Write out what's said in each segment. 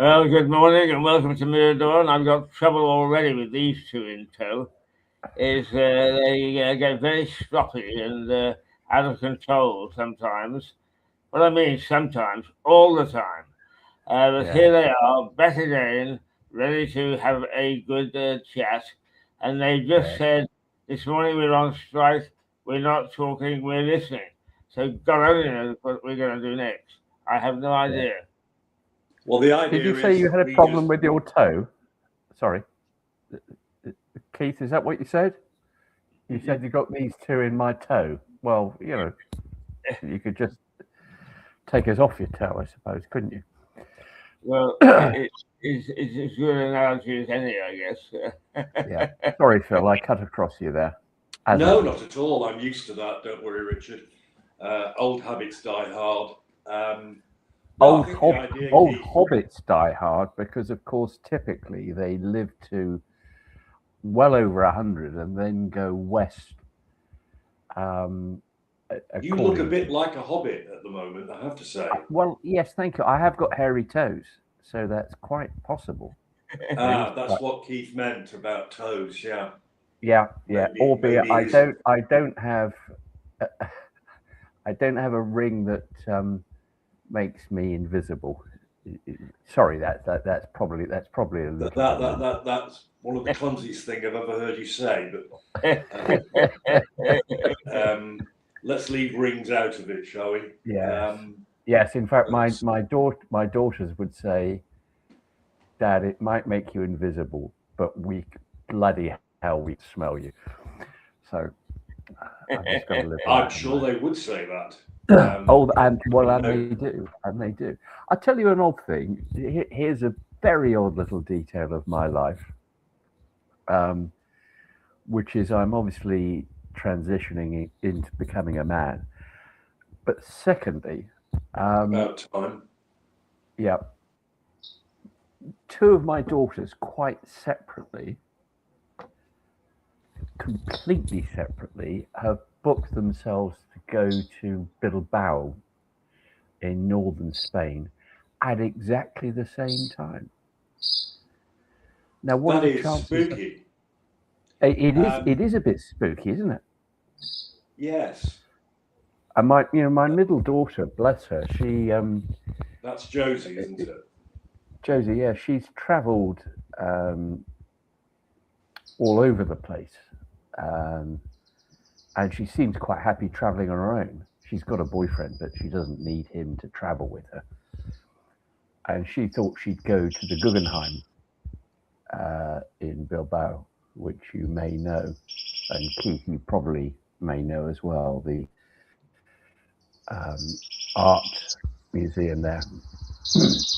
Well, good morning and welcome to Mirador. And I've got trouble already with these two in tow. They get very sloppy and out of control sometimes. What I mean, sometimes, all the time. But Yeah, here they are, back again, ready to have a good chat. And they just yeah, said, this morning we're on strike, we're not talking, we're listening. So God only knows what we're going to do next. I have no yeah. idea. Well, the Did you idea say is you that had a we problem just with your toe? Sorry, Keith, is that what you said? You said you got these two in my toe. Well, you could just take us off your toe, I suppose, couldn't you? Well, it's as good an analogy as any, I Yeah. guess. Sorry, Phil, I cut across you there, as no, ever. not at all. I'm used to that. Don't worry, Richard. Old habits die hard. No, I think the idea, Old Keith. hobbits die hard because, of course, typically they live to well over 100 and then go west. Um, You look a according bit to like a hobbit at the moment, I have to say. well, yes, thank you. I have got hairy toes, so that's quite possible. It is That's quite, what Keith meant about toes. Yeah, yeah, yeah. Albeit maybe his. I don't have, I don't have a ring that makes me invisible. Sorry, that's probably a little bit rude. That's one of the clumsiest thing I've ever heard you say. But let's leave rings out of it, shall we? Yes, yes. In fact, But my daughters would say, "Dad, it might make you invisible, but we bloody hell we smell you." So I've just got to live with I'm that. sure they would say that. Oh, and well, You and know, they do, and they do. I'll tell you an odd thing. Here's a very odd little detail of my life, um, which is I'm obviously transitioning into becoming a man. But secondly, um, about time. yeah, two of my daughters quite separately, completely separately, have booked themselves to go to Bilbao in northern Spain at exactly the same time. Now, what are That the is chances? spooky. It is a bit spooky, isn't it? Yes, And my middle daughter, bless her, she that's Josie, isn't it? Josie, yeah, she's travelled um, all over the place, um, and she seems quite happy travelling on her own. She's got a boyfriend, but she doesn't need him to travel with her. And she thought she'd go to the Guggenheim in Bilbao, which you may know, and Keith, you probably may know as well, the um, art museum there,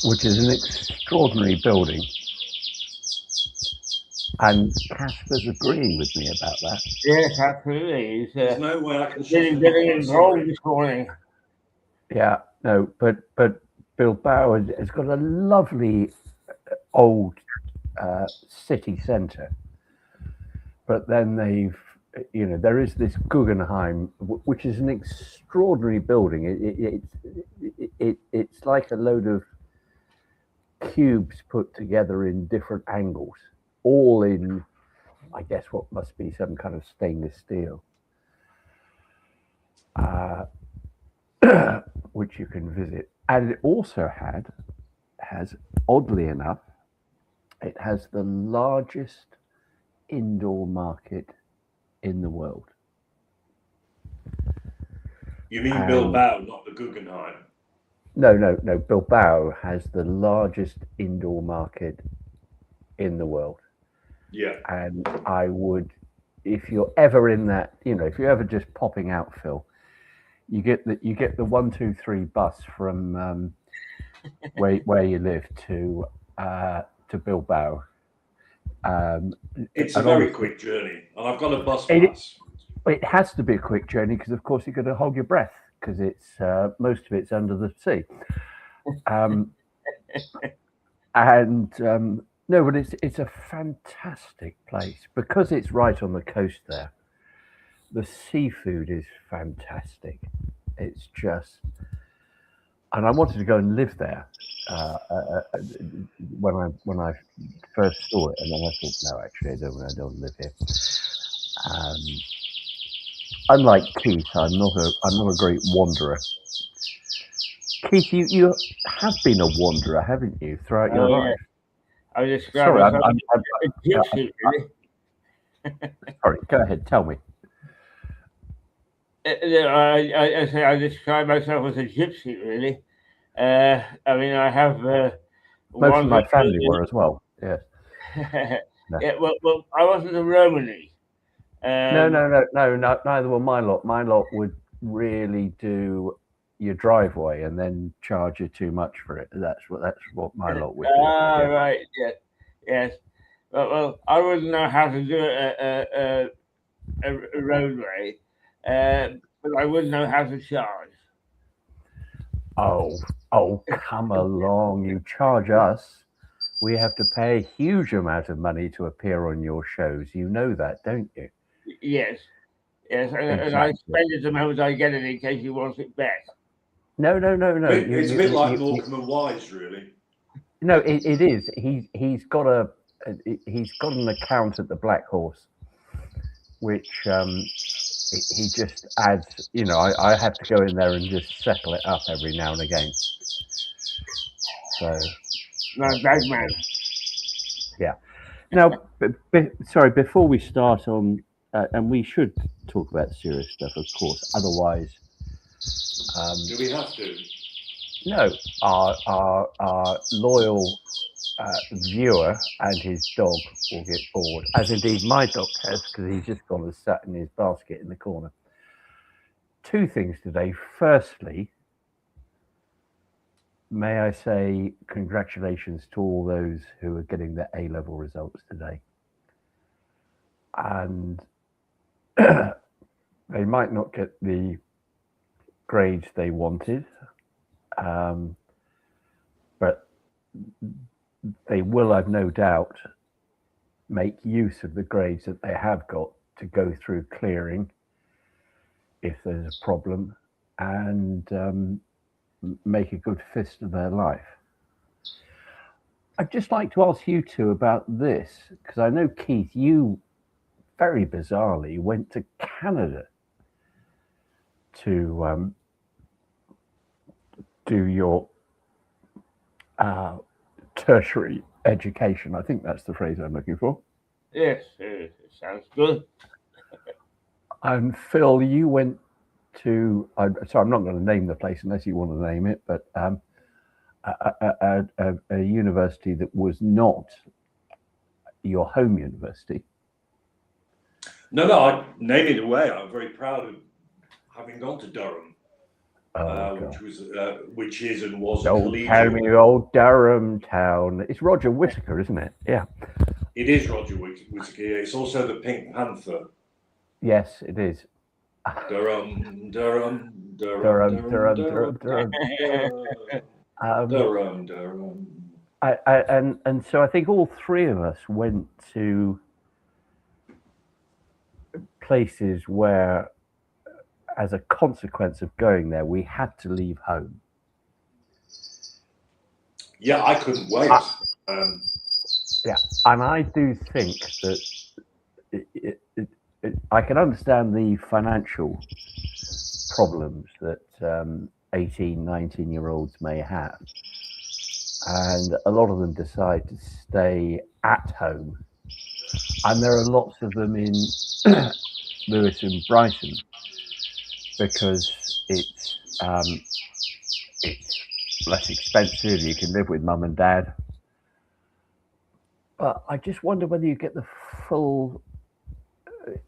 which is an extraordinary building. And Casper's agreeing with me about that. Yes, absolutely. He's There's no way I can shut getting, him up. getting I'm involved sorry. this morning. Yeah, no, but Bilbao has got a lovely old city centre, but then there is this Guggenheim, which is an extraordinary building. It's like a load of cubes put together in different angles, all in, I guess, what must be some kind of stainless steel, uh, which you can visit. And it also has, oddly enough, it has the largest indoor market in the world. You mean And Bilbao, not the Guggenheim? no. Bilbao has the largest indoor market in the world. Yeah. And I would, if you're ever in that, if you're ever just popping out, Phil, you get the 123 bus from where you live to Bilbao. It's a And very obviously, quick journey, and I've got a bus it pass. it has to be a quick journey because, of course, you've got to hold your breath because it's most of it's under the sea. Um, and no, but it's a fantastic place because it's right on the coast there. The seafood is fantastic. It's just and I wanted to go and live there when I first saw it, and then I thought, no, actually, I don't want to live here. Unlike Keith, I'm not a great wanderer. Keith, you have been a wanderer, haven't you, throughout your life? I describe Sorry, myself as a gypsy, really. Sorry, go ahead, tell me. I say I describe myself as a gypsy, really. I mean, I have. Most of my family were as well. Yes. No. Yeah. Well, I wasn't a Romany. No, neither were my lot. My lot would really do your driveway and then charge you too much for it. That's what my lot would do. Ah, yeah. Right. Yeah. Yes. Well, I wouldn't know how to do a roadway, but I wouldn't know how to charge. Oh, come along! You charge us. We have to pay a huge amount of money to appear on your shows. You know that, don't you? Yes. Exactly. And I spend it the moment I get it in case you want it back. No. It's a bit like Morecambe and Wise, really. No, it is. He's got an account at the Black Horse, which he just adds. You know, I have to go in there and just settle it up every now and again. So, not bad man. Yeah. Now, sorry. Before we start on, and we should talk about serious stuff, of course. Otherwise, do we have to? No. Our loyal viewer and his dog will get bored, as indeed my dog has, because he's just gone and sat in his basket in the corner. Two things today. Firstly, may I say congratulations to all those who are getting their A-level results today. And they might not get the grades they wanted, but they will, I've no doubt, make use of the grades that they have got to go through clearing if there's a problem, and make a good fist of their life. I'd just like to ask you two about this, because I know, Keith, you very bizarrely went to Canada to do your tertiary education. I think that's the phrase I'm looking for. Yes, it sounds good. And Phil, you went to, so I'm not going to name the place unless you want to name it, but a university that was not your home university. No, I name it away. I'm very proud of having gone to Durham, which is and was a collegiate. Tell me, old Durham town. It's Roger Whittaker, isn't it? Yeah. It is Roger Whittaker. It's also the Pink Panther. Yes, it is. Durham. Durham. And so I think all three of us went to places where, as a consequence of going there, we had to leave home. Yeah, I couldn't wait. Yeah, and I do think that I can understand the financial problems that 18, 19-year-olds may have. And a lot of them decide to stay at home. And there are lots of them in Lewis and Brighton, because it's less expensive. You can live with mum and dad. But I just wonder whether you get the full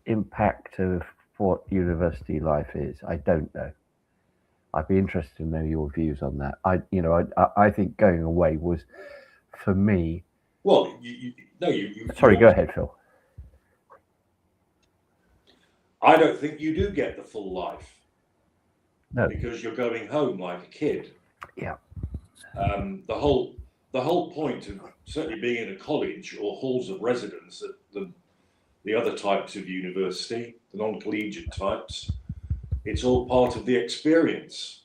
impact of what university life is. I don't know. I'd be interested to know your views on that. I think going away was, for me. Well, Sorry, go ahead, Phil. I don't think you do get the full life. No. Because you're going home like a kid. Yeah. The whole point of certainly being in a college or halls of residence at the other types of university, the non-collegiate types, it's all part of the experience.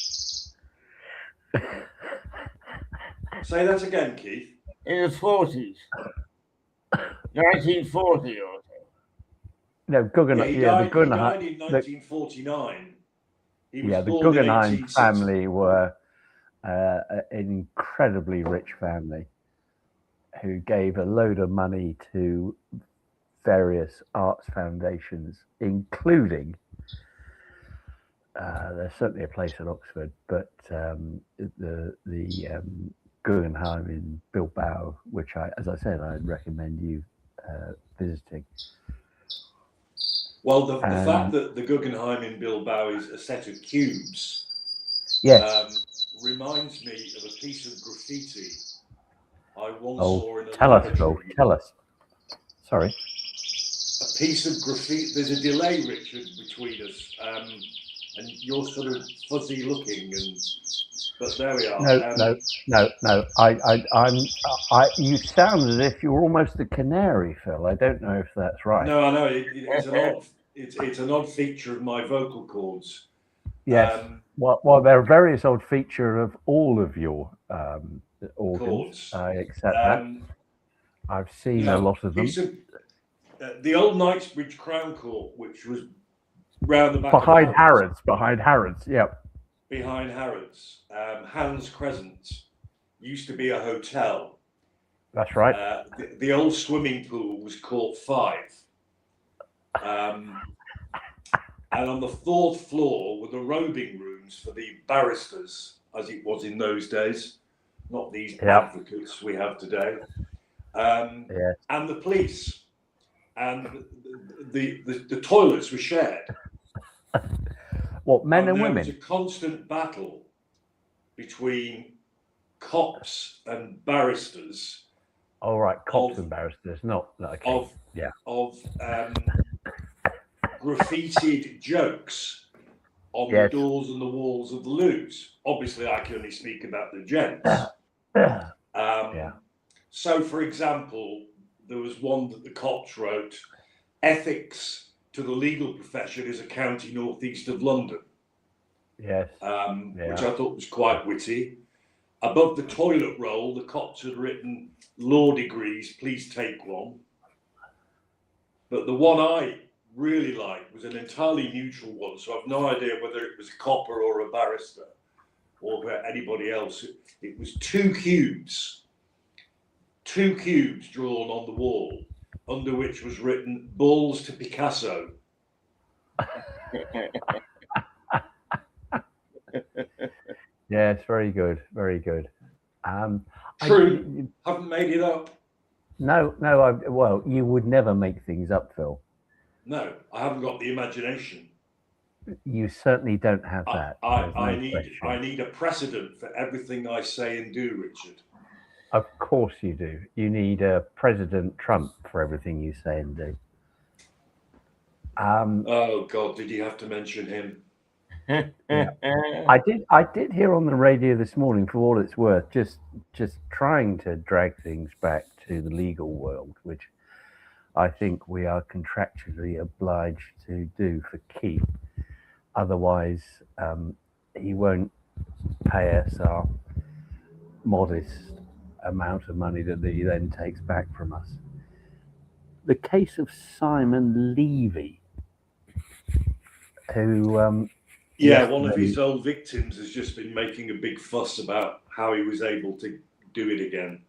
Say that again, Keith. In the 40s. 1940 or so. No, Guggenheim. He Yeah, died in 1949. The Guggenheim family were an incredibly rich family who gave a load of money to various arts foundations, including there's certainly a place in Oxford, but the Guggenheim in Bilbao, which as I said, I'd recommend you visiting. Well, the fact that the Guggenheim in Bilbao is a set of cubes, reminds me of a piece of graffiti I once saw in a laboratory. Tell us. Sorry. A piece of graffiti. There's a delay, Richard, between us, and you're sort of fuzzy looking, but there we are. No. You sound as if you're almost a canary, Phil. I don't know if that's right. No, I know it's an odd feature of my vocal cords. Yes. Well, they're a very odd feature of all of your organs. Cords. I accept that. I've seen a lot of them. The old Knightsbridge Crown Court, which was round the back behind Harrods, yep. Behind Harrods, Hans Crescent used to be a hotel. That's right. The old swimming pool was Court 5. And on the 4th floor were the robing rooms for the barristers, as it was in those days, not these advocates we have today, and the police. And the toilets were shared. What, men and women? There was a constant battle between cops and barristers. All right, cops and barristers, not okay. Of graffitied jokes on the doors and the walls of the loos. Obviously, I can only speak about the gents. So, for example, there was one that the cops wrote, "Ethics to the legal profession is a county northeast of London." Yes. Which I thought was quite witty. Above the toilet roll, the cops had written, "Law degrees, please take one." But the one I really liked was an entirely neutral one, so I've no idea whether it was a copper or a barrister or anybody else. It was two cubes drawn on the wall, under which was written, "Balls to Picasso." Yes, very good, very good. True, haven't made it up. No, well, you would never make things up, Phil. No, I haven't got the imagination. You certainly don't have that. I need a precedent for everything I say and do, Richard. Of course you do. You need a President Trump for everything you say and do. Oh God, did you have to mention him? Yeah. I did hear on the radio this morning, for all it's worth, just trying to drag things back to the legal world, which I think we are contractually obliged to do for Keith. Otherwise, he won't pay us our modest amount of money that he then takes back from us. The case of Simon Levy, who one of his old victims has just been making a big fuss about how he was able to do it again.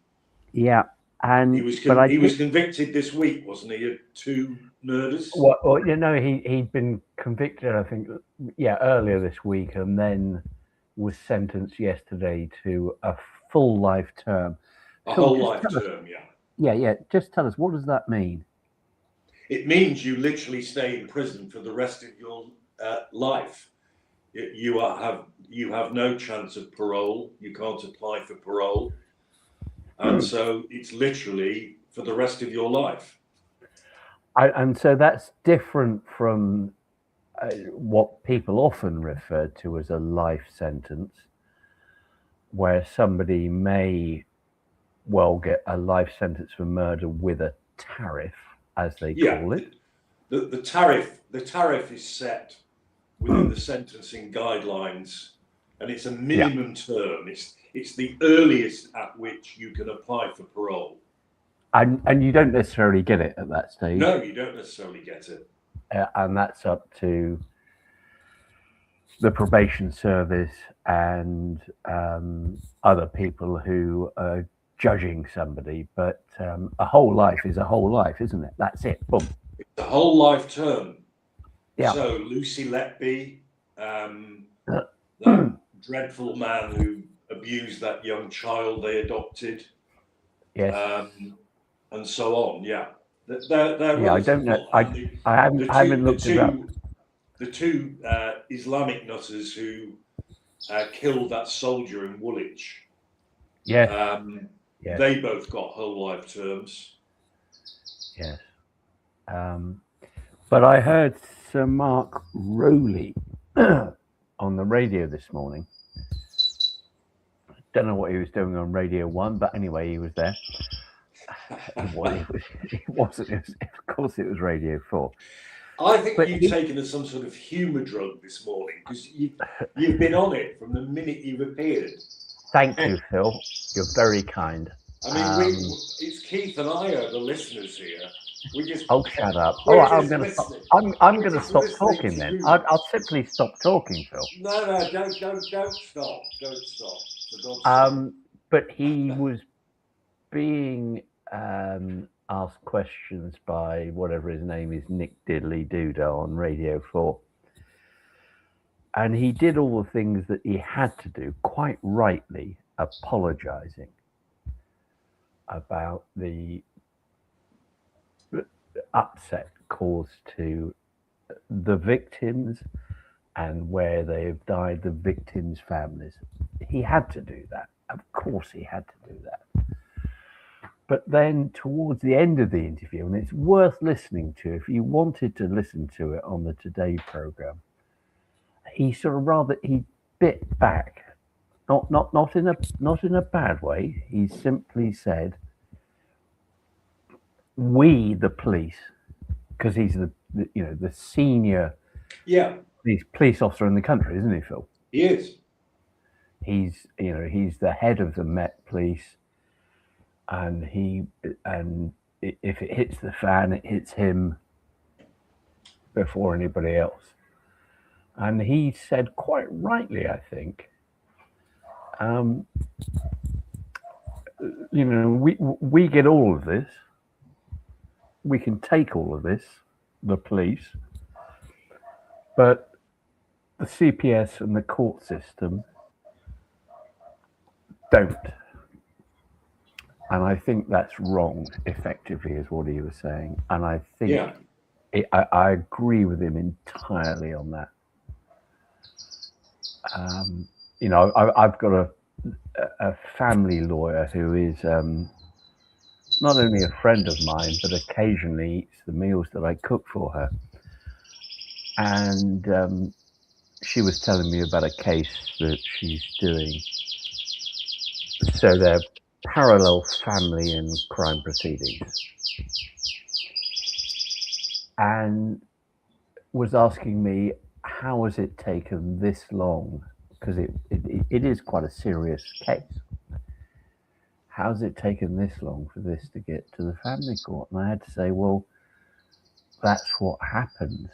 Yeah, and he was convicted this week, wasn't he, of 2 murders? Well, he'd been convicted, I think, earlier this week, and then was sentenced yesterday to a full life term. A whole life term, yeah. Yeah. Just tell us, what does that mean? It means you literally stay in prison for the rest of your life. You have no chance of parole. You can't apply for parole, and so it's literally for the rest of your life. And so that's different from what people often refer to as a life sentence, where somebody may well get a life sentence for murder with a tariff, as they call it. The tariff is set within the sentencing guidelines, and it's a minimum term. It's the earliest at which you can apply for parole. And you don't necessarily get it at that stage. No, you don't necessarily get it. And that's up to the probation service and other people who are judging somebody. But a whole life is a whole life, isn't it? That's it. Boom. It's a whole life term. Yeah. So Lucy Letby, that dreadful man who abused that young child they adopted. Yes. And so on. Yeah. I don't know. I haven't looked it up. The two Islamic nutters who killed that soldier in Woolwich. Yes. Yes. They both got whole life terms. Yes. But I heard Sir Mark Rowley on the radio this morning. Don't know what he was doing on Radio 1, but anyway, he was there. It wasn't. Of course, it was Radio 4. I think you've taken as some sort of humour drug this morning, because you've been on it from the minute you've appeared. Thank you, Phil. You're very kind. I mean, it's Keith and I are the listeners here. We just shut up. All right, I'm going to stop. I'm going to stop talking then. I'll simply stop talking, Phil. No, don't stop. Don't stop. But he was being asked questions by whatever his name is, Nick Diddley Doodah on Radio 4. And he did all the things that he had to do, quite rightly, apologising about the upset caused to the victims and where they have died, the victims' families. He had to do that. Of course he had to do that. But then towards the end of the interview, and it's worth listening to if you wanted to listen to it on the Today programme, he he bit back, not in a bad way. He simply said, "We, the police," because he's the senior police officer in the country, isn't he, Phil? He is. He's the head of the Met Police, and if it hits the fan, it hits him before anybody else. And he said quite rightly, I think, we get all of this. We can take all of this, the police, but the CPS and the court system don't. And I think that's wrong, effectively, is what he was saying. And I think I agree with him entirely on that. I've got a family lawyer who is not only a friend of mine, but occasionally eats the meals that I cook for her. And she was telling me about a case that she's doing. So they're parallel family and crime proceedings. And was asking me, how has it taken this long? Because it is quite a serious case. How's it taken this long for this to get to the family court? And I had to say, well, that's what happens.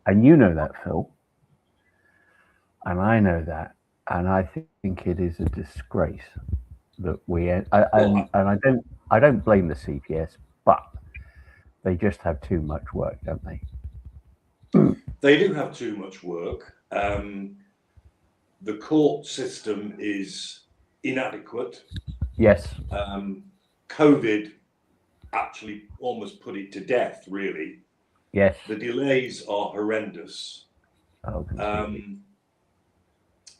And you know that, Phil. And I know that. And I think it is a disgrace that I don't blame the CPS, but they just have too much work, don't they? They do have too much work. The court system is inadequate. Yes. COVID actually almost put it to death, really. Yes. The delays are horrendous.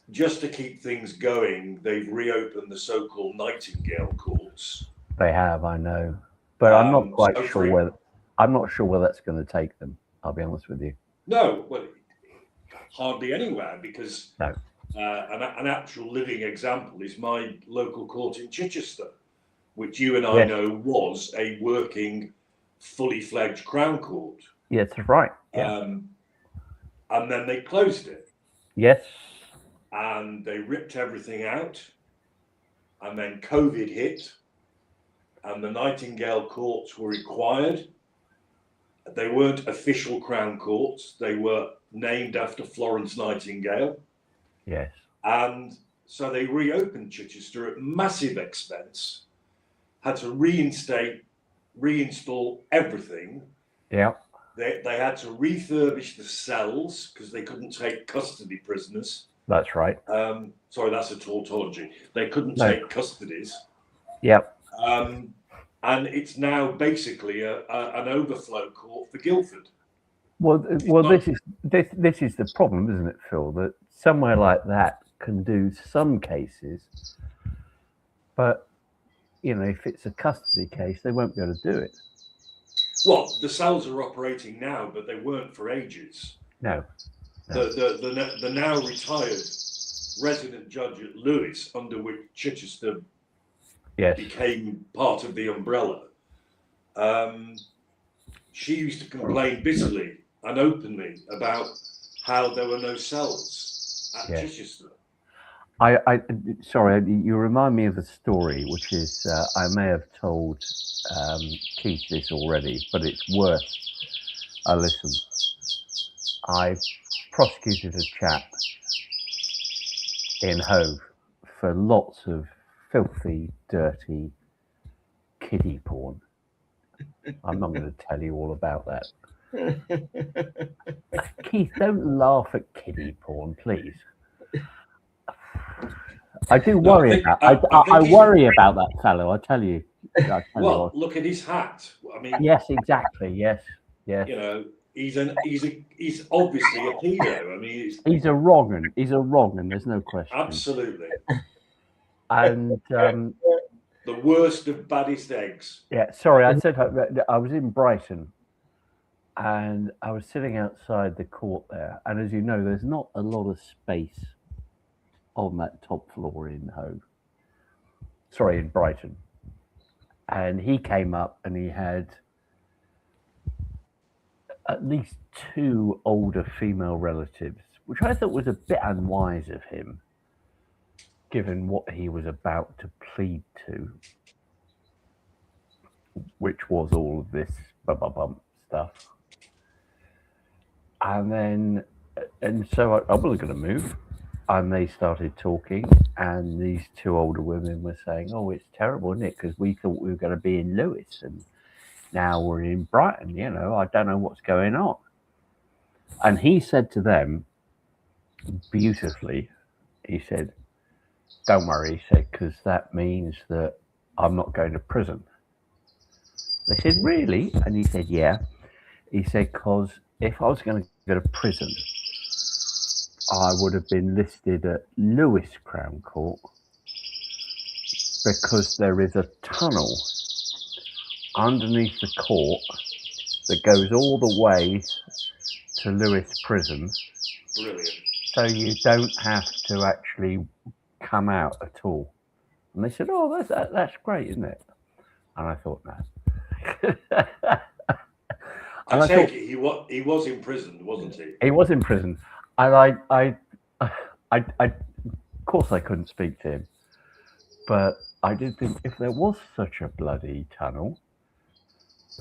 Just to keep things going, they've reopened the so-called Nightingale courts. They have, I know, but I'm not quite sure where. I'm not sure where that's going to take them. I'll be honest with you. No, well, hardly anywhere, because no. An actual living example is my local court in Chichester, which you and I know was a working, fully fledged Crown Court. Yes, that's right. Yeah. And then they closed it. Yes. and they ripped everything out. And then COVID hit, and the Nightingale courts were required. They weren't official Crown courts. They were named after Florence Nightingale. Yes. And so they reopened Chichester at massive expense, had to reinstall everything. Yeah. They had to refurbish the cells because they couldn't take custody prisoners. That's right. Sorry, that's a tautology. They couldn't take custodies. Yep. And it's now basically an overflow court for Guildford. Well, this is the problem, isn't it, Phil? That somewhere like that can do some cases, but if it's a custody case, they won't be able to do it. Well, the cells are operating now, but they weren't for ages. No. The now retired resident judge at Lewes, under which Chichester became part of the umbrella, she used to complain bitterly and openly about how there were no cells at Chichester. Sorry, you remind me of a story, which is I may have told Keith this already, but it's worth a listen. I prosecuted a chap in Hove for lots of filthy, dirty kiddie porn. I'm not going to tell you all about that. Keith, don't laugh at kiddie porn, please. I do worry I worry about that fellow. I tell you. Look at his hat. I mean, yes, exactly. Yes. He's obviously a pedo. I mean, he's a wrong 'un. He's a wrong 'un. There's no question. Absolutely. And the worst of baddest eggs. Yeah. Sorry, I said I was in Brighton, and I was sitting outside the court there. And as you know, there's not a lot of space on that top floor in Hove. Sorry, in Brighton. And he came up and he had at least 2 older female relatives, which I thought was a bit unwise of him, given what he was about to plead to, which was all of this bump stuff. And so I wasn't going to move. And they started talking, and these 2 older women were saying, "Oh, it's terrible, isn't it? Because we thought we were going to be in Lewes, and now we're in Brighton. I don't know what's going on." And he said to them, beautifully, he said, "Don't worry," he said, "because that means that I'm not going to prison." They said, "Really?" And he said, "Yeah." He said, "Because if I was going to go to prison, I would have been listed at Lewes Crown Court, because there is a tunnel underneath the court that goes all the way to Lewes Prison." Brilliant. So you don't have to actually come out at all. And they said, "Oh, that's great, isn't it?" And I thought, no. I take it he was in prison, wasn't he? He was in prison. And I of course I couldn't speak to him, but I did think, if there was such a bloody tunnel,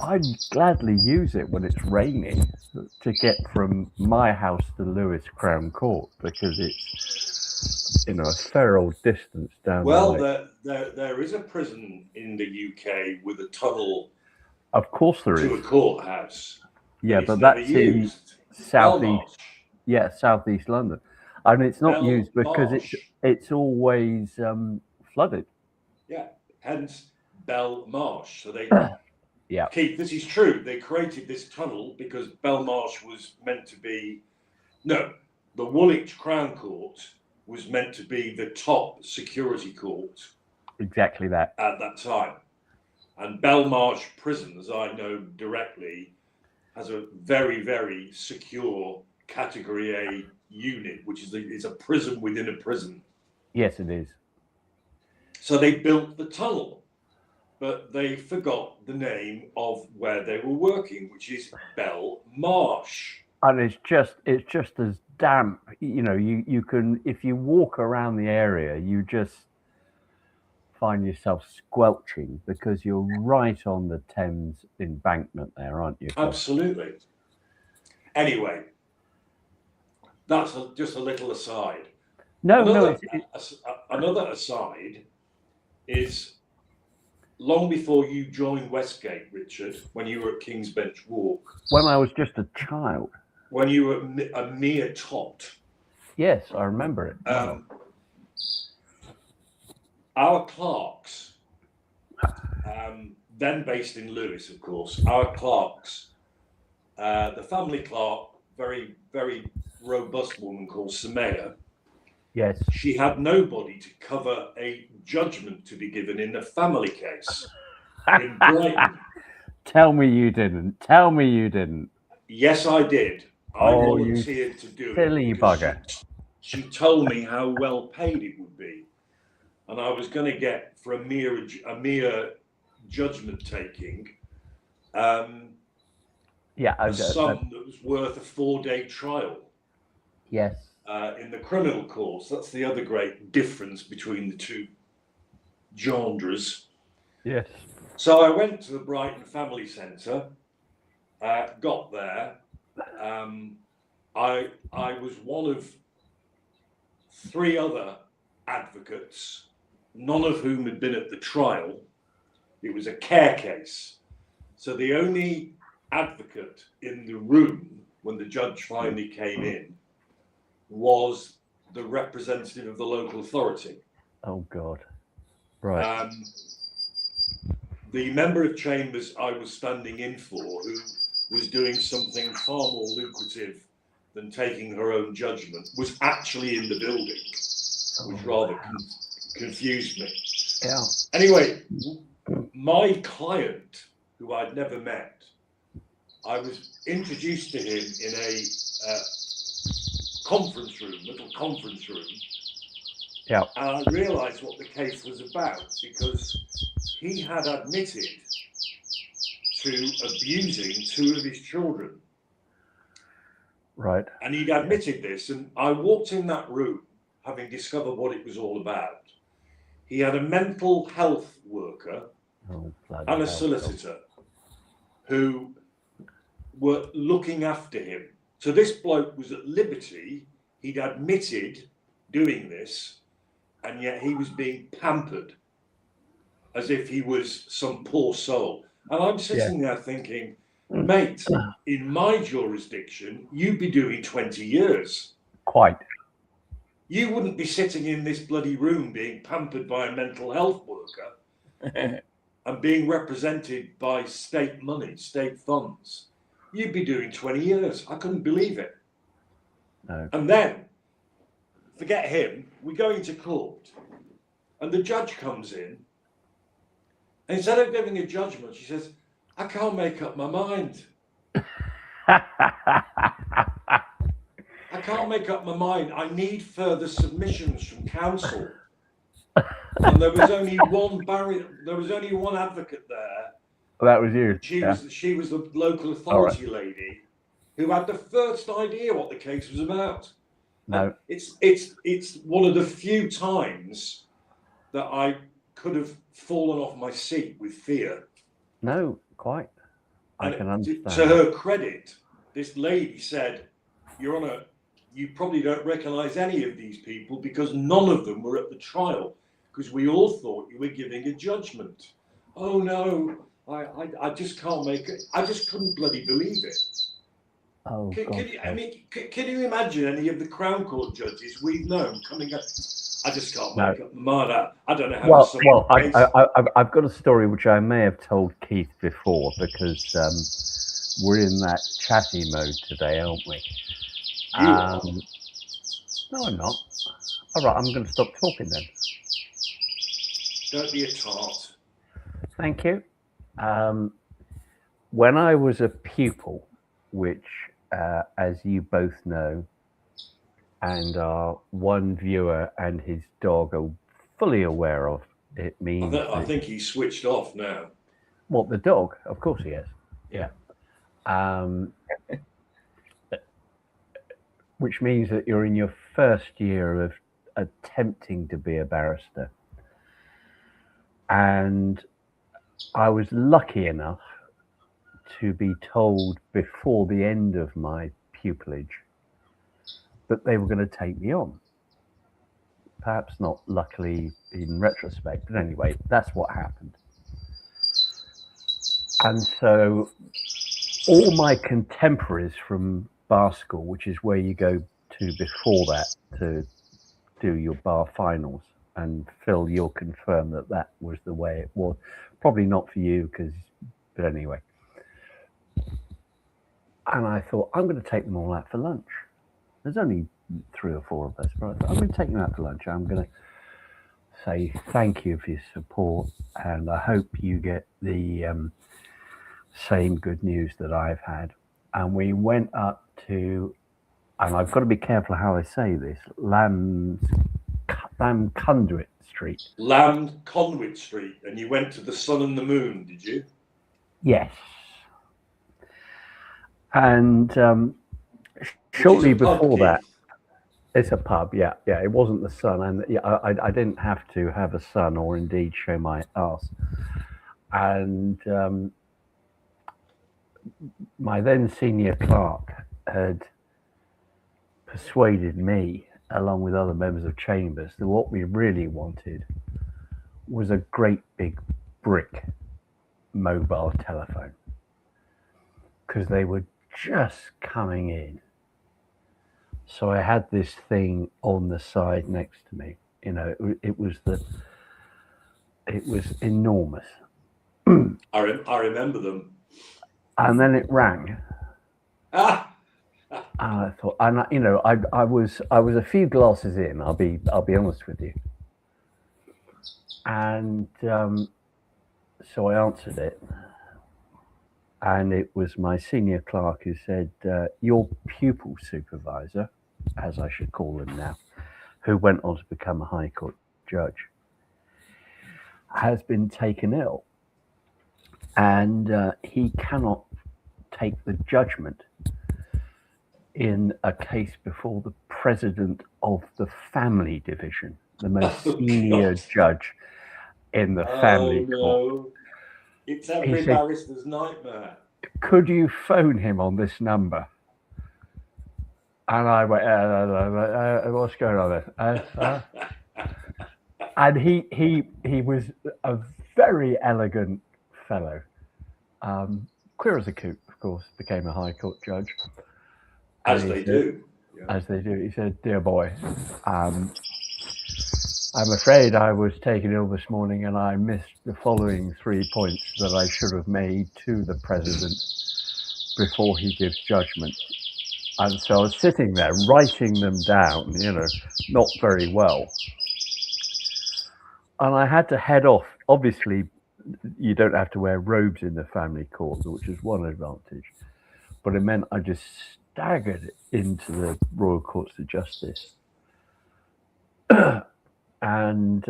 I'd gladly use it when it's raining to get from my house to Lewes Crown Court, because it's a fair old distance down. Well, there is a prison in the UK with a tunnel. Of course there is. To a courthouse. Yeah, but that's in southeast. Yeah, southeast London, and it's not used because it's always flooded. Yeah, hence Belmarsh. So they, yeah, Keith, this is true. They created this tunnel because Belmarsh was meant to be, the Woolwich Crown Court was meant to be the top security court. Exactly that. At that time, and Belmarsh Prison, as I know directly, has a very, very secure Category A unit, which is a prison within a prison. Yes, it is. So they built the tunnel, but they forgot the name of where they were working, which is Belmarsh. And it's just as damp. You know, you can, if you walk around the area, you just find yourself squelching because you're right on the Thames embankment there, aren't you? Absolutely. Anyway, that's just a little aside. No, Another aside is long before you joined Westgate, Richard, when you were at King's Bench Walk, when I was just a child. when you were a mere tot. Yes, I remember it. Our clerks, then based in Lewes, of course, our clerks, the family clerk, very, very robust woman called Samaya, Yes. she had nobody to cover a judgment to be given in a family case in Brighton. Tell me you didn't. Tell me you didn't. Yes, I did. I Oh, you volunteered to do it. silly because bugger. She told me how well paid it would be. And I was going to get, for a mere judgment taking, a sum that was worth a 4-day trial. Yes. In the criminal courts. That's the other great difference between the two genres. Yes. So I went to the Brighton Family Centre, got there. I was one of 3 other advocates, none of whom had been at the trial. It was a care case. So the only advocate in the room when the judge finally came in was the representative of the local authority. Oh, God. Right. The member of Chambers I was standing in for, who was doing something far more lucrative than taking her own judgment, was actually in the building, which rather confused me. Yeah. Anyway, my client, who I'd never met, I was introduced to him in a little conference room. Yeah. And I realised what the case was about, because he had admitted to abusing 2 of his children. Right. And he'd admitted this, and I walked in that room having discovered what it was all about. He had a mental health worker and a solicitor who were looking after him. So this bloke was at liberty. He'd admitted doing this, and yet he was being pampered as if he was some poor soul. And I'm sitting there thinking, mate, in my jurisdiction, you'd be doing 20 years. Quite. You wouldn't be sitting in this bloody room being pampered by a mental health worker and being represented by state money, state funds. You'd be doing 20 years. I couldn't believe it. No. And then, forget him, we go into court, and the judge comes in, and instead of giving a judgment, she says, I can't make up my mind. I can't make up my mind. I need further submissions from counsel. And there was only one advocate there. That was you. She was the local authority lady who had the first idea what the case was about. No. It's one of the few times that I could have fallen off my seat with fear. No, quite. I can understand. To her credit, this lady said, Your Honour, you probably don't recognise any of these people because none of them were at the trial, because we all thought you were giving a judgment. Oh no, I just can't make it. I just couldn't bloody believe it. Oh, can you imagine any of the Crown Court judges we've known coming up? I just can't make up my mind. I don't know how. I've got a story which I may have told Keith before, because we're in that chatty mode today, aren't we? No, I'm not. All right, I'm going to stop talking then. Don't be a tart. Thank you. When I was a pupil, which, as you both know, and our one viewer and his dog are fully aware of, it means... I think he's switched off now. What, the dog? Of course he is. Yeah. which means that you're in your first year of attempting to be a barrister. And I was lucky enough to be told before the end of my pupillage that they were going to take me on. Perhaps not luckily in retrospect, but anyway, that's what happened. And so all my contemporaries from bar school, which is where you go to before that to do your bar finals, and Phil, you'll confirm that that was the way it was. Probably not for you, but anyway. And I thought, I'm going to take them all out for lunch. There's only 3 or 4 of us, but I thought, I'm going to take them out for lunch. I'm going to say thank you for your support, and I hope you get the same good news that I've had. And we went up to, and I've got to be careful how I say this, Lamb Conduit Street. Lamb Conduit Street, and you went to the Sun and the Moon, did you? Yes. And shortly before that, it's a pub, yeah. It wasn't the Sun, and I didn't have to have a Sun or indeed show my arse. And my then senior clerk had persuaded me, along with other members of Chambers, that what we really wanted was a great big brick mobile telephone, because they were just coming in. So I had this thing on the side next to me. You know, it was enormous. I remember them. And then it rang. Ah! And I thought, and you know, I was a few glasses in. I'll be honest with you. And so I answered it, and it was my senior clerk who said, "Your pupil supervisor, as I should call him now, who went on to become a High Court judge, has been taken ill, and he cannot take the judgment in a case before the president of the family division, the most senior judge in the family court." It's every barrister's nightmare. Could you phone him on this number? And I went, what's going on there? And he was a very elegant fellow, queer as a coot, of course, became a High Court judge. As they do. Yeah. As they do. He said, "Dear boy, I'm afraid I was taken ill this morning, and I missed the following 3 points that I should have made to the president before he gives judgment." And so I was sitting there writing them down, you know, not very well. And I had to head off. Obviously, you don't have to wear robes in the family court, which is one advantage. But it meant I just staggered into the Royal Courts of Justice. And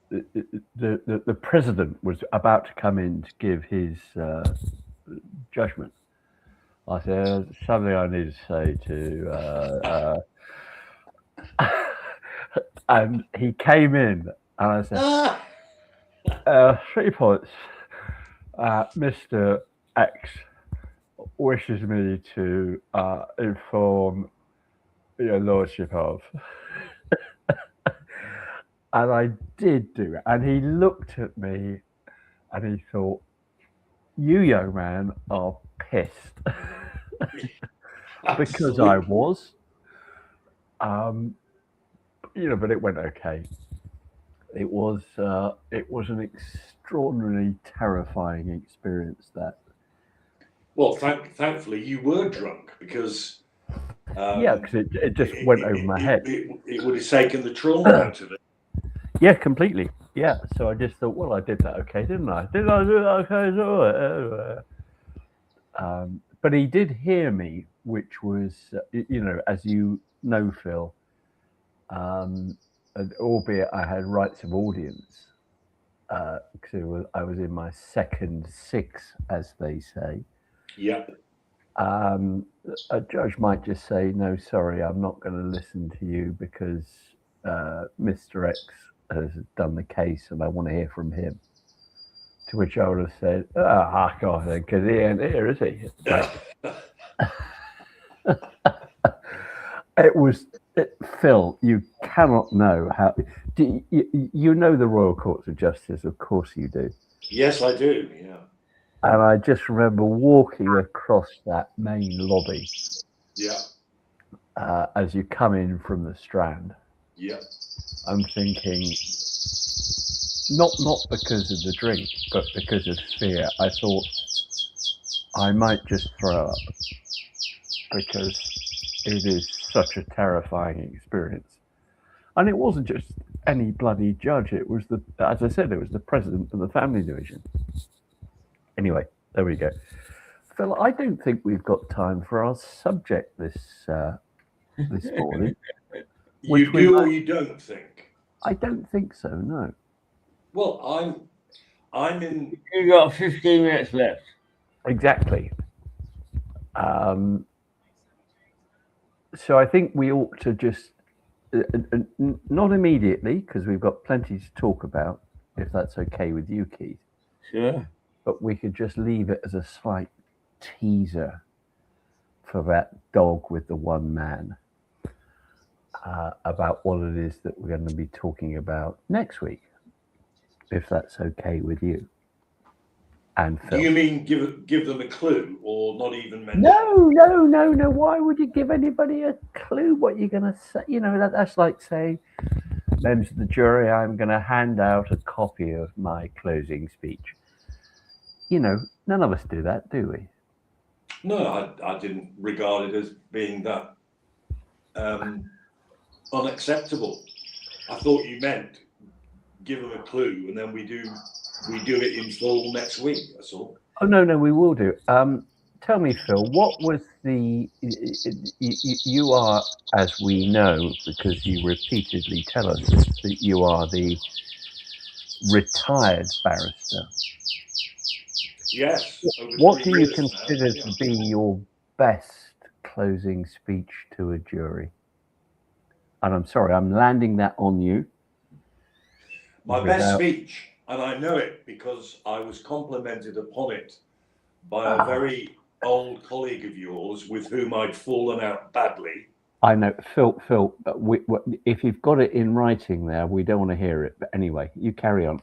the president was about to come in to give his judgment. I said, "Something I need to say to," and he came in, and I said, 3 points. Mr. X wishes me to inform your lordship of. And I did do it. And he looked at me and he thought, "You, young man, are pissed." Because I was. You know, but it went okay. It was an extraordinarily terrifying experience, that. Well, thankfully you were drunk, because because it just went over my head. It would have taken the trauma out of it. Yeah, completely. Yeah, so I just thought, well, I did that okay, didn't I? Did I do that okay? But he did hear me, which was, you know, as you know, Phil, albeit I had rights of audience, because I was in my second 6, as they say. Yeah. A judge might just say, "No, sorry, I'm not going to listen to you because Mr. X has done the case, and I want to hear from him." To which I would have said, "Ah, God, because he ain't here, is he?" It was Phil. You cannot know how. You know the Royal Courts of Justice, of course you do. Yes, I do. Yeah. And I just remember walking across that main lobby. Yeah. As you come in from the Strand. Yeah. I'm thinking, not because of the drink, but because of fear. I thought I might just throw up because it is such a terrifying experience. And it wasn't just any bloody judge. It was as I said, it was the president of the family division. Anyway, there we go. Phil, I don't think we've got time for our subject this morning. You do or you don't think? I don't think so. No. Well, I'm in. You got 15 minutes left. Exactly. So I think we ought to just not immediately, because we've got plenty to talk about, if that's okay with you, Keith. Sure. But we could just leave it as a slight teaser for that dog with the one man, about what it is that we're going to be talking about next week, if that's okay with you. And Phil. Do you mean give them a clue, or not even mention? No. Why would you give anybody a clue what you're going to say? You know, that's like saying, members of the jury, I'm going to hand out a copy of my closing speech. You know, none of us do that, do we? No, I didn't regard it as being that unacceptable. I thought you meant give them a clue, and then we do it in full next week. That's all. Oh no, we will do. Tell me, Phil, what was the? You are, as we know, because you repeatedly tell us that you are the retired barrister. Yes. What do you consider to be your best closing speech to a jury? And I'm sorry, I'm landing that on you. My best speech, and I know it because I was complimented upon it by a very old colleague of yours with whom I'd fallen out badly. I know, Phil, if you've got it in writing there, we don't want to hear it. But anyway, you carry on.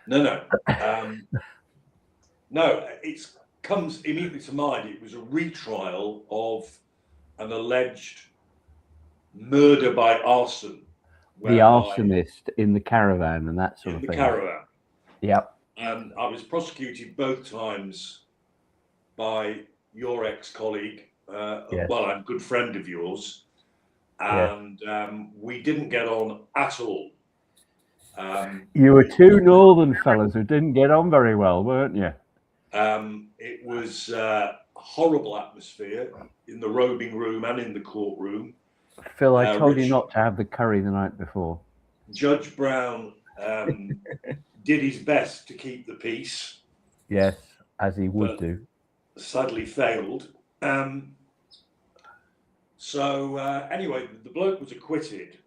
No. No, it comes immediately to mind. It was a retrial of an alleged murder by arson. The arsonist in the caravan and that sort of thing. In the caravan. Yep. And I was prosecuted both times by your ex-colleague, yes. Well, I'm a good friend of yours, and we didn't get on at all. You were two northern fellas who didn't get on very well, weren't you? It was a horrible atmosphere in the robing room and in the courtroom. Phil, I told you not to have the curry the night before. Judge Brown did his best to keep the peace. Yes, as he would do. Sadly failed. So anyway, the bloke was acquitted.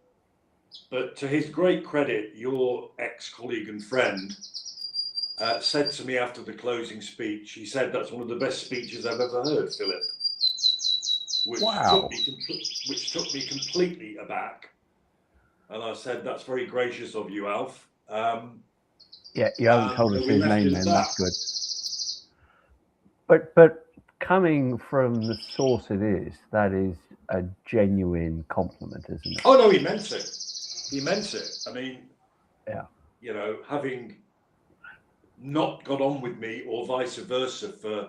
But to his great credit, your ex-colleague and friend said to me after the closing speech, he said, "That's one of the best speeches I've ever heard, Philip." Which took me completely aback. And I said, "That's very gracious of you, Alf." Yeah, you haven't told us his name then, that's good. But coming from the source it is, that is a genuine compliment, isn't it? Oh no, he meant it. He meant it. I mean, you know, having not got on with me or vice versa for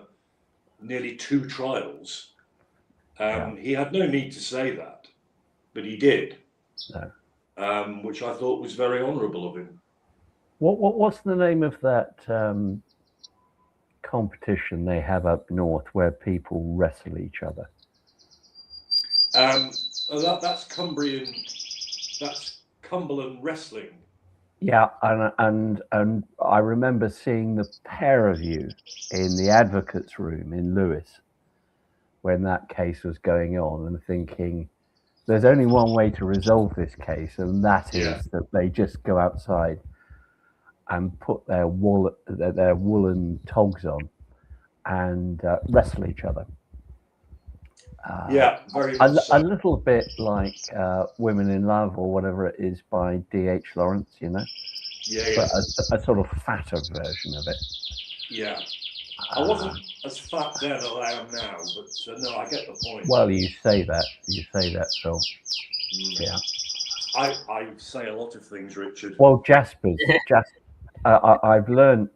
nearly 2 trials, he had no need to say that, but he did. No. Which I thought was very honourable of him. What's the name of that competition they have up north where people wrestle each other? That's Cumbrian. That's Cumberland Wrestling. Yeah, and I remember seeing the pair of you in the advocates' room in Lewes, when that case was going on and thinking, there's only one way to resolve this case, and that is that they just go outside and put their woolen togs on and wrestle each other. Very much so. A little bit like Women in Love or whatever it is by D.H. Lawrence, you know? But a sort of fatter version of it. Yeah. I wasn't as fat then as I am now, but no, I get the point. Well, you say that, Phil. Yeah. I say a lot of things, Richard. Well, I've learnt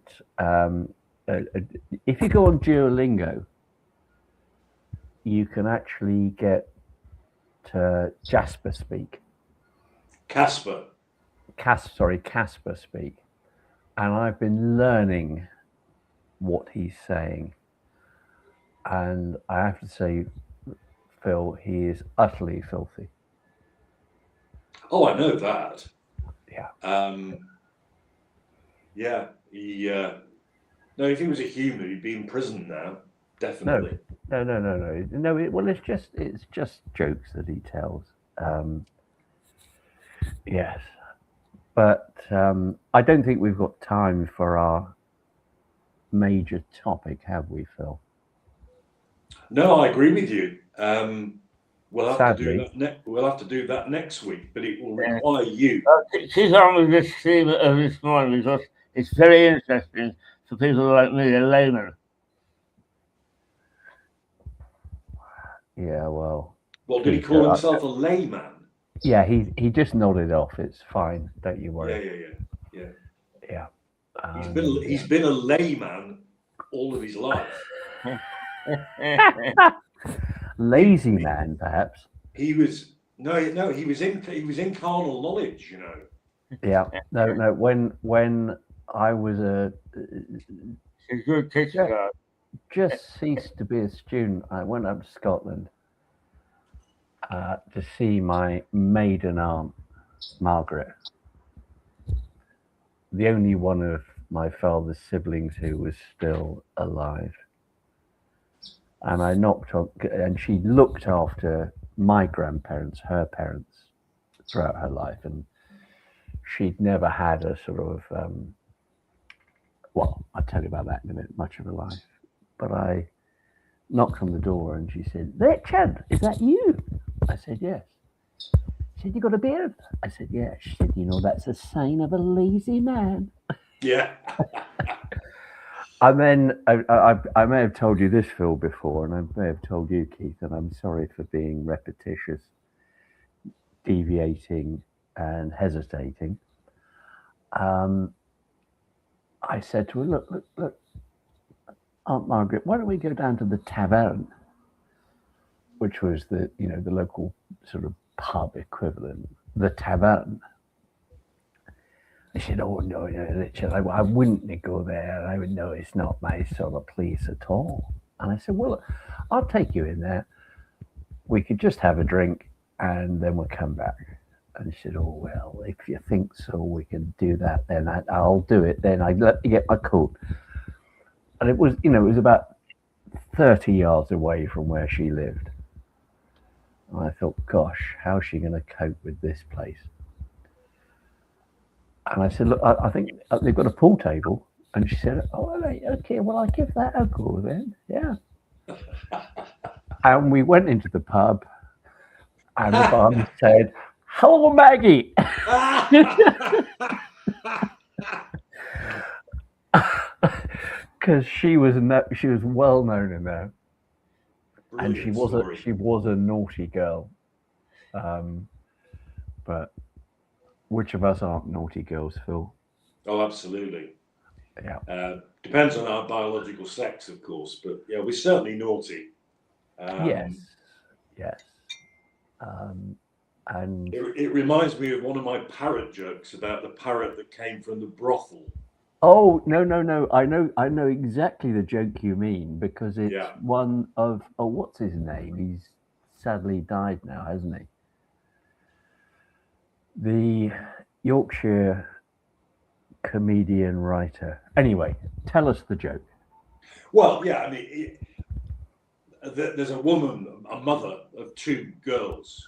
if you go on Duolingo, you can actually get to Jasper speak. Casper speak. And I've been learning what he's saying. And I have to say, Phil, he is utterly filthy. Oh, I know that. Yeah. No, if he was a human, he'd be in prison now. Definitely. No. Well, it's just jokes that he tells. Yes. But I don't think we've got time for our major topic, have we, Phil? No, I agree with you. We'll have Sadly. to do that next week, but it will require you. She's on with this theme of this morning because it's very interesting for people like me, a layman. Yeah, well. Well, did he call himself a layman? Yeah, he just nodded off. It's fine. Don't you worry. Yeah. He's been a layman all of his life. Lazy man, perhaps. He was he was in carnal knowledge, you know. Yeah. No. When I was a good teacher, just ceased to be a student, I went up to Scotland to see my maiden aunt, Margaret, the only one of my father's siblings who was still alive. And I knocked on, and she looked after my grandparents, her parents, throughout her life. And she'd never had a sort of, well, I'll tell you about that in a minute, much of her life. But I knocked on the door and she said, "Richard, is that you?" I said, "Yes." She said, "You got a beard?" I said, "Yeah." She said, "You know, that's a sign of a lazy man." Yeah. And then I may have told you this, Phil, before, and I may have told you, Keith, and I'm sorry for being repetitious, deviating, and hesitating. I said to her, look, Aunt Margaret, why don't we go down to the tavern, which was the local sort of pub equivalent, the tavern. I said, "Oh no, Richard, I wouldn't go there. I would know it's not my sort of place at all." And I said, "Well, I'll take you in there. We could just have a drink and then we'll come back." And she said, "Oh well, if you think so, we can do that. Then I'll do it. Then I let you get my coat." And it was about 30 yards away from where she lived. And I thought, gosh, how's she going to cope with this place? And I said, "Look, I think they've got a pool table." And she said, "Oh, okay, well, I'll give that a go then." Yeah. And we went into the pub, and the barman said, "Hello, Maggie." Because she was well known in there. Brilliant. And she was a naughty girl. But which of us aren't naughty girls, Phil? Oh, absolutely. Yeah. Depends on our biological sex, of course, but yeah, we're certainly naughty. Yes. And it reminds me of one of my parrot jokes about the parrot that came from the brothel. Oh no! I know exactly the joke you mean, because it's one of what's his name? He's sadly died now, hasn't he? The Yorkshire comedian writer. Anyway, tell us the joke. Well, yeah, I mean, there's a woman, a mother of two girls,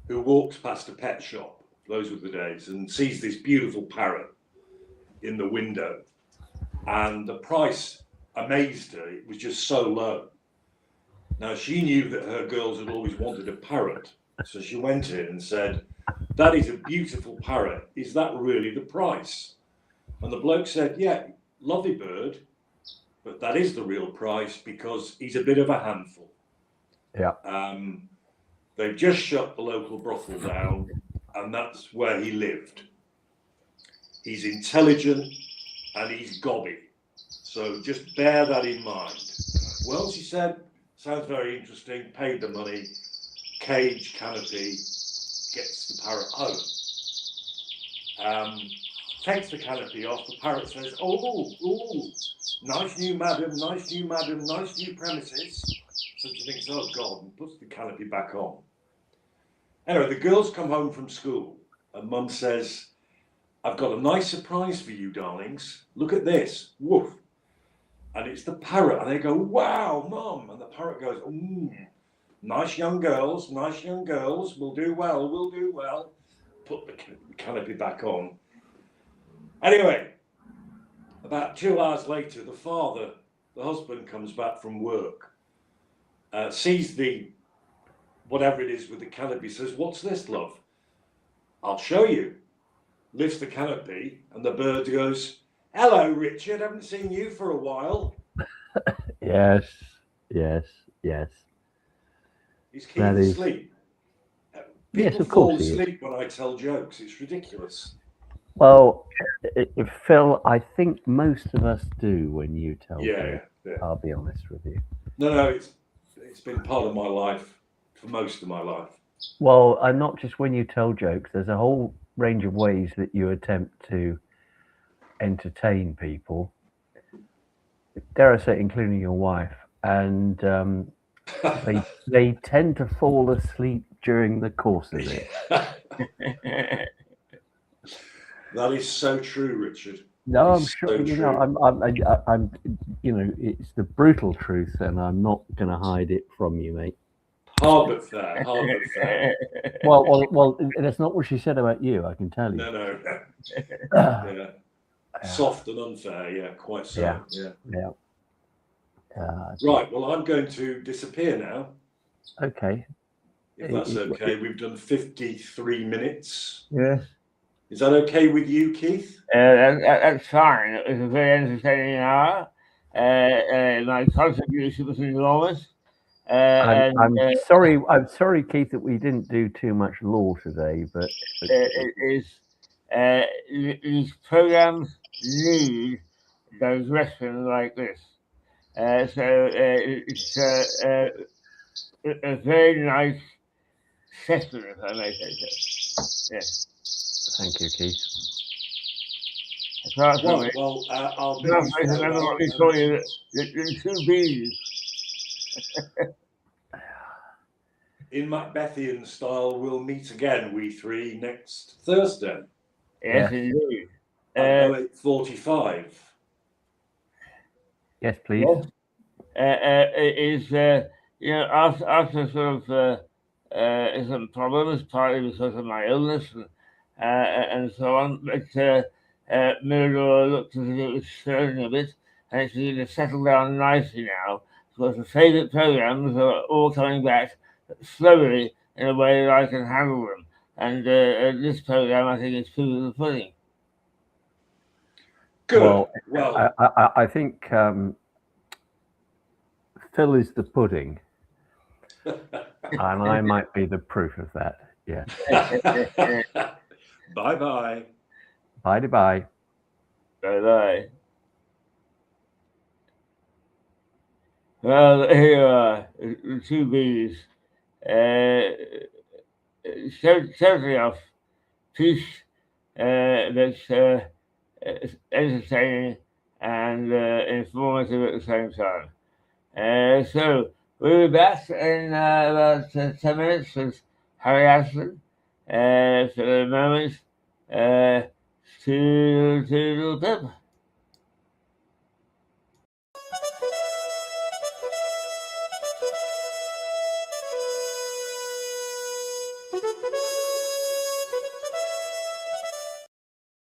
who walks past a pet shop, those were the days, and sees this beautiful parrot in the window. And the price amazed her. It was just so low. Now, she knew that her girls had always wanted a parrot. So she went in and said, "That is a beautiful parrot. Is that really the price?" And the bloke said, "Yeah, lovely bird, but that is the real price because he's a bit of a handful." Yeah. They've just shut the local brothel down, and that's where he lived. He's intelligent and he's gobby. So just bear that in mind. Well, she said, sounds very interesting, paid the money, cage, canopy, gets the parrot home. Takes the canopy off, the parrot says, oh, nice new madam, nice new madam, nice new premises. So she thinks, oh God, and puts the canopy back on. Anyway, the girls come home from school and Mum says, "I've got a nice surprise for you, darlings. Look at this." Woof. And it's the parrot. And they go, "Wow, Mum." And the parrot goes, nice young girls, we'll do well. Put the canopy back on. Anyway, about 2 hours later, the husband comes back from work, sees the whatever it is with the canopy, says, "What's this, love?" "I'll show you." Lifts the canopy and the bird goes, "Hello, Richard, haven't seen you for a while." Yes. He's keeping asleep. Yes, People of fall course he is. asleep when I tell jokes. It's ridiculous. Well, Phil, I think most of us do when you tell Yeah. jokes. I'll be honest with you. No, it's been part of my life for most of my life. Well, and not just when you tell jokes. There's a whole range of ways that you attempt to entertain people. Dare I say, including your wife, and they tend to fall asleep during the course of it. That is so true, Richard. No, I'm It's sure. so You know, true. I'm. You know, it's the brutal truth, and I'm not going to hide it from you, mate. Hard but fair. Well, that's not what she said about you. I can tell you. No. Yeah. Soft and unfair. Yeah, quite so. Yeah. Right. Well, I'm going to disappear now. Okay. If that's okay. We've done 53 minutes. Yes. Is that okay with you, Keith? That's fine. It was a very entertaining hour. My contribution was enormous. I'm sorry, Keith, that we didn't do too much law today, but these programs need digression like this. So it's a very nice session, if I may say so. Yes. Thank you, Keith. I'll remember what we call you the two B's. In Macbethian style, we'll meet again, we three, next Thursday. Yes, indeed. At 8:45. Yes, please. After sort of some problems, partly because of my illness and so on, but Mirador looked as if it was surging a bit, and it's going to settle down nicely now, because the favourite programs are all coming back slowly in a way that I can handle them. And this program, I think, is proof of the pudding. Good. Well, I think Phil is the pudding, and I might be the proof of that. Yeah. Bye-bye. Bye-bye. Bye-bye. Well, here you are, the two B's. Certainly off piece that's entertaining and informative at the same time. So we'll be back in about 10 minutes with Harry Ashton. For the moment, to Pip.